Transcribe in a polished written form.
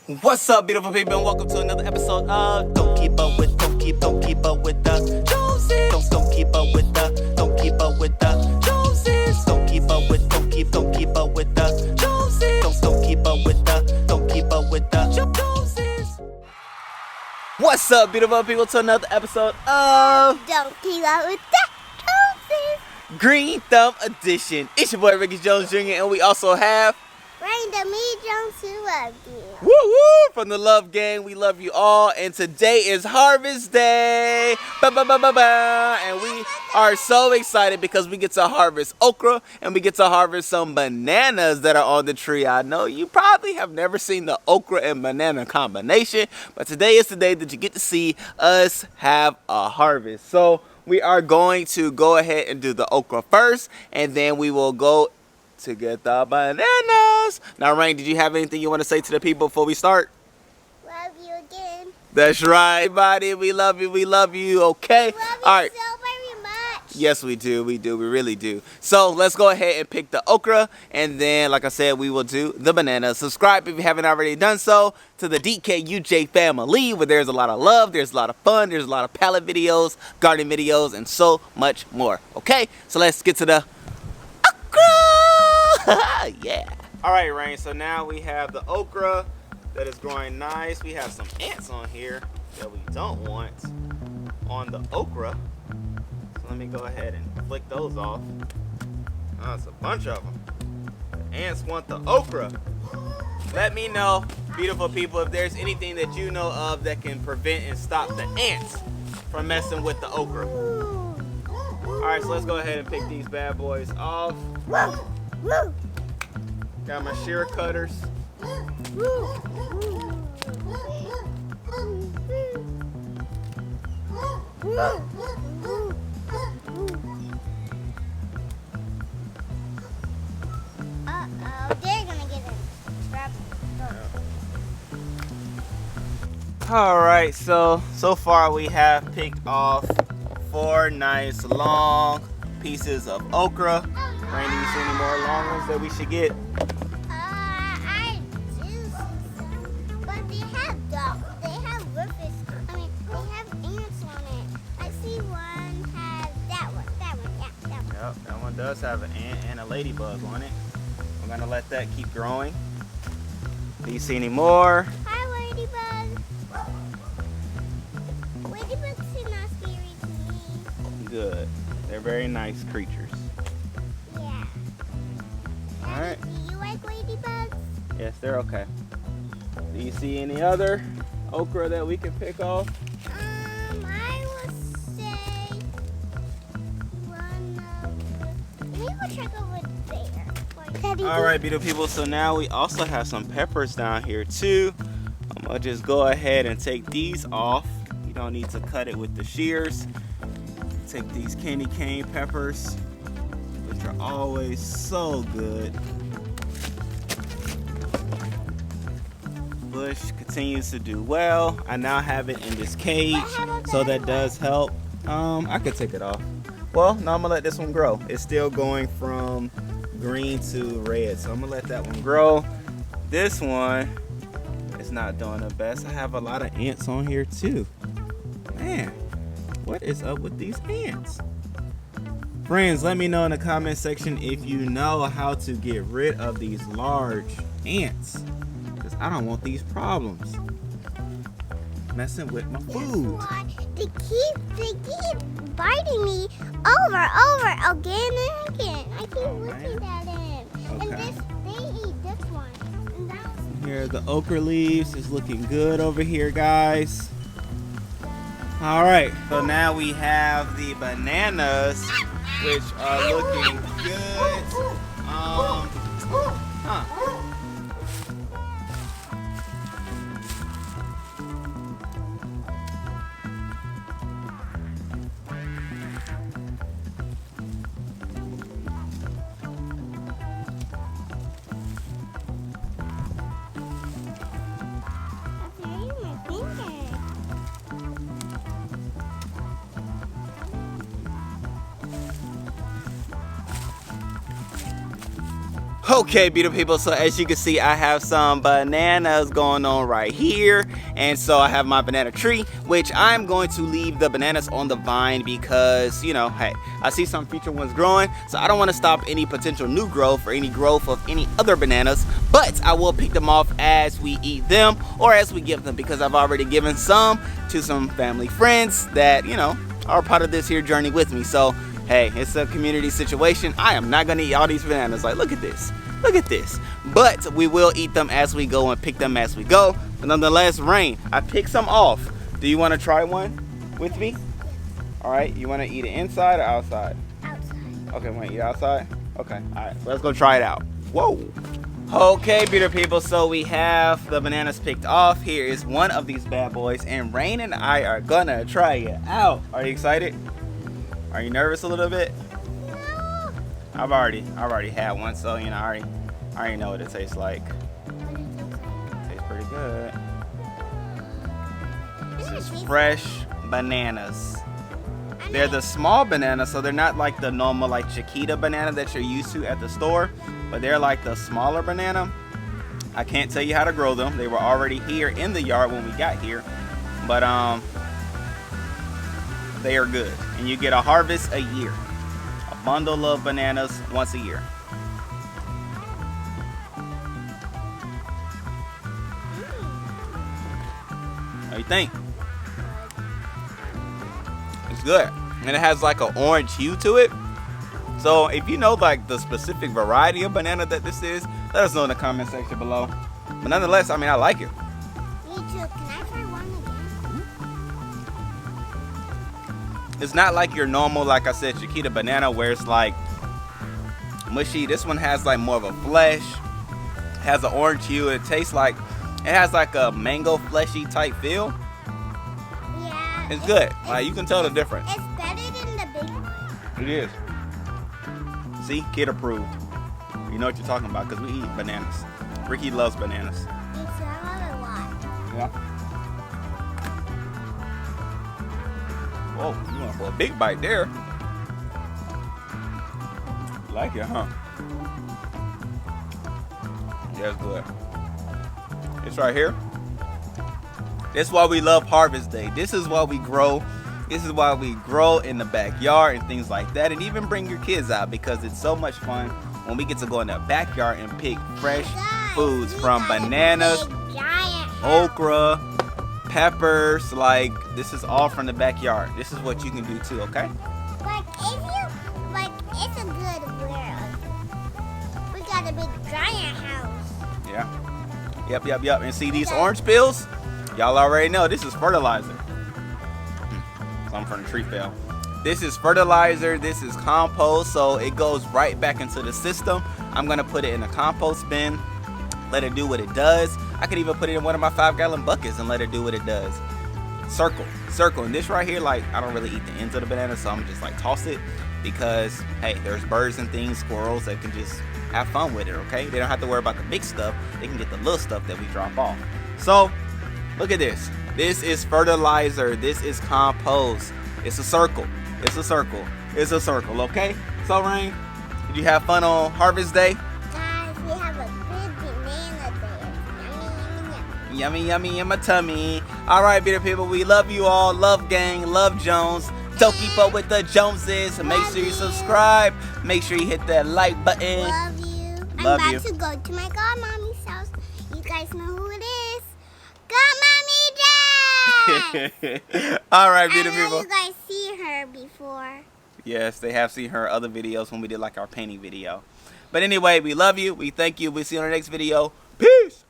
What's up, beautiful people, and welcome to another episode of Don't Keep Up With the Joneses. Don't keep up with the Joneses. Don't keep up with the Joneses. Don't keep up with the Joneses. Don't keep up with the Joneses. What's up, beautiful people, to another episode of Don't Keep Up With the Joneses. Green Thumb Edition. It's your boy Ricky Jones Jr. and we also have Brenda Me Jones who love you. Woo woo! From the Love Gang, we love you all. And today is Harvest Day. And we are so excited because we get to harvest okra and we get to harvest some bananas that are on the tree. I know you probably have never seen the okra and banana combination, but today is the day that you get to see us have a harvest. So we are going to go ahead and do the okra first, and then we will go to get the bananas. Now, Rain, did you have anything you want to say to the people before we start? Love you again. That's right, everybody. We love you. We love you. Okay. Love you All right. so very much. Yes, we do. We do. We really do. So let's go ahead and pick the okra, and then, like I said, we will do the bananas. Subscribe if you haven't already done so to the DKUJ family, where there's a lot of love, there's a lot of fun, there's a lot of palette videos, gardening videos, and so much more. Okay. So let's get to the yeah. All right, Rain. So now we have the okra that is growing nice. We have some ants on here that we don't want on the okra. So let me go ahead and flick those off. Oh, it's a bunch of them. The ants want the okra. Let me know, beautiful people, if there's anything that you know of that can prevent and stop the ants from messing with the okra. All right, so let's go ahead and pick these bad boys off. Woo, woo, Got my shear cutters. woo. Uh-oh, they're gonna get in trouble. All right, so far we have picked off 4 nice long pieces of okra. Randy, you see any more long ones that we should get? I do, but they have roofers. I mean, they have ants on it. I see one has that one, yeah, that one. Yep, that one does have an ant and a ladybug on it. We're gonna let that keep growing. Do you see any more? Hi, ladybug. Ladybugs seem not scary to me. Good. They're very nice creatures. Yeah. All right. Do you like ladybugs? Yes, they're okay. Do you see any other okra that we can pick off? I would say one of maybe we'll check over there. All right, beautiful people. So now we also have some peppers down here too. I'm gonna just go ahead and take these off. You don't need to cut it with the shears. Take these candy cane peppers, which are always so good. Bush continues to do well. I now have it in this cage, so that does help. I could take it off. Well, no, I'm gonna let this one grow. It's still going from green to red, so I'm gonna let that one grow. This one is not doing the best. I have a lot of ants on here too. Man, what is up with these ants? Friends, let me know in the comment section if you know how to get rid of these large ants, because I don't want these problems messing with my food. They keep biting me over again and again. I keep looking at him. Okay. And they eat this one. And that's Here, the okra leaves is looking good over here, guys. All right, so now we have the bananas, which are looking good. Huh. hurting my finger. Okay, beautiful people, so as you can see, I have some bananas going on right here. And so I have my banana tree, which I'm going to leave the bananas on the vine because, you know, hey, I see some future ones growing, so I don't want to stop any potential new growth or any growth of any other bananas. But I will pick them off as we eat them or as we give them, because I've already given some to some family friends that, you know, are part of this here journey with me. So hey, it's a community situation. I am not gonna eat all these bananas. Like, look at this. Look at this. But we will eat them as we go and pick them as we go. But nonetheless, Rain, I picked some off. Do you want to try one with me? All right, you want to eat it inside or outside? Outside. Okay, want to eat outside? Okay, all right, let's go try it out. Whoa. Okay, beautiful people, so we have the bananas picked off. Here is one of these bad boys, and Rain and I are gonna try it out. Are you excited? Are you nervous a little bit? No. I've already had one, so you know I already know what it tastes like. It tastes pretty good. This is fresh bananas. They're the small bananas, so they're not like the normal like Chiquita banana that you're used to at the store, but they're like the smaller banana. I can't tell you how to grow them. They were already here in the yard when we got here, but they are good, and you get a harvest a year, a bundle of bananas once a year. What do you think? It's good, and it has like an orange hue to it. So if you know like the specific variety of banana that this is, let us know in the comment section below. But nonetheless, I mean, I like it. Me too. Can I try one again? It's not like your normal, like I said, Chiquita banana where it's like mushy. This one has like more of a flesh, has an orange hue. It tastes like, it has like a mango fleshy type feel. Yeah. It's good. Like, you can tell the difference. It's better than the big one. It is. See, kid approved. You know what you're talking about because we eat bananas. Ricky loves bananas. Me too. I love it a lot. Yeah. Whoa, you went for a big bite there. You like it, huh? Yeah, it's good. It's right here. That's why we love Harvest Day. This is why we grow. This is why we grow in the backyard and things like that. And even bring your kids out because it's so much fun when we get to go in the backyard and pick fresh foods from bananas, okra, peppers. Like, this is all from the backyard. This is what you can do too, okay? Like, if you, like, it's a good world. We got a big giant house. Yeah. Yep. And see these orange peels? Y'all already know this is fertilizer. Some from the tree fell. This is fertilizer. This is compost. So it goes right back into the system. I'm going to put it in a compost bin. Let it do what it does. I could even put it in one of my 5-gallon buckets and let it do what it does. Circle. And this right here, like, I don't really eat the ends of the banana, so I'm just like toss it because, hey, there's birds and things, squirrels that can just have fun with it, okay? They don't have to worry about the big stuff. They can get the little stuff that we drop off. So, look at this. This is fertilizer. This is compost. It's a circle. It's a circle, okay? So, Rain, did you have fun on Harvest Day? Guys, we have a good banana there. Yummy in my tummy. All right, beautiful people, we love you all. Love gang, love Jones. Don't keep up with the Joneses. Make sure you subscribe. Make sure you hit that like button. Love you. Love I'm you. about to go to my godmommy's house. You guys know who it is. Godmommy Jess! All right, I beautiful know people. you guys see her before. Yes, they have seen her other videos when we did like our painting video. But anyway, we love you. We thank you. We'll see you on the next video. Peace.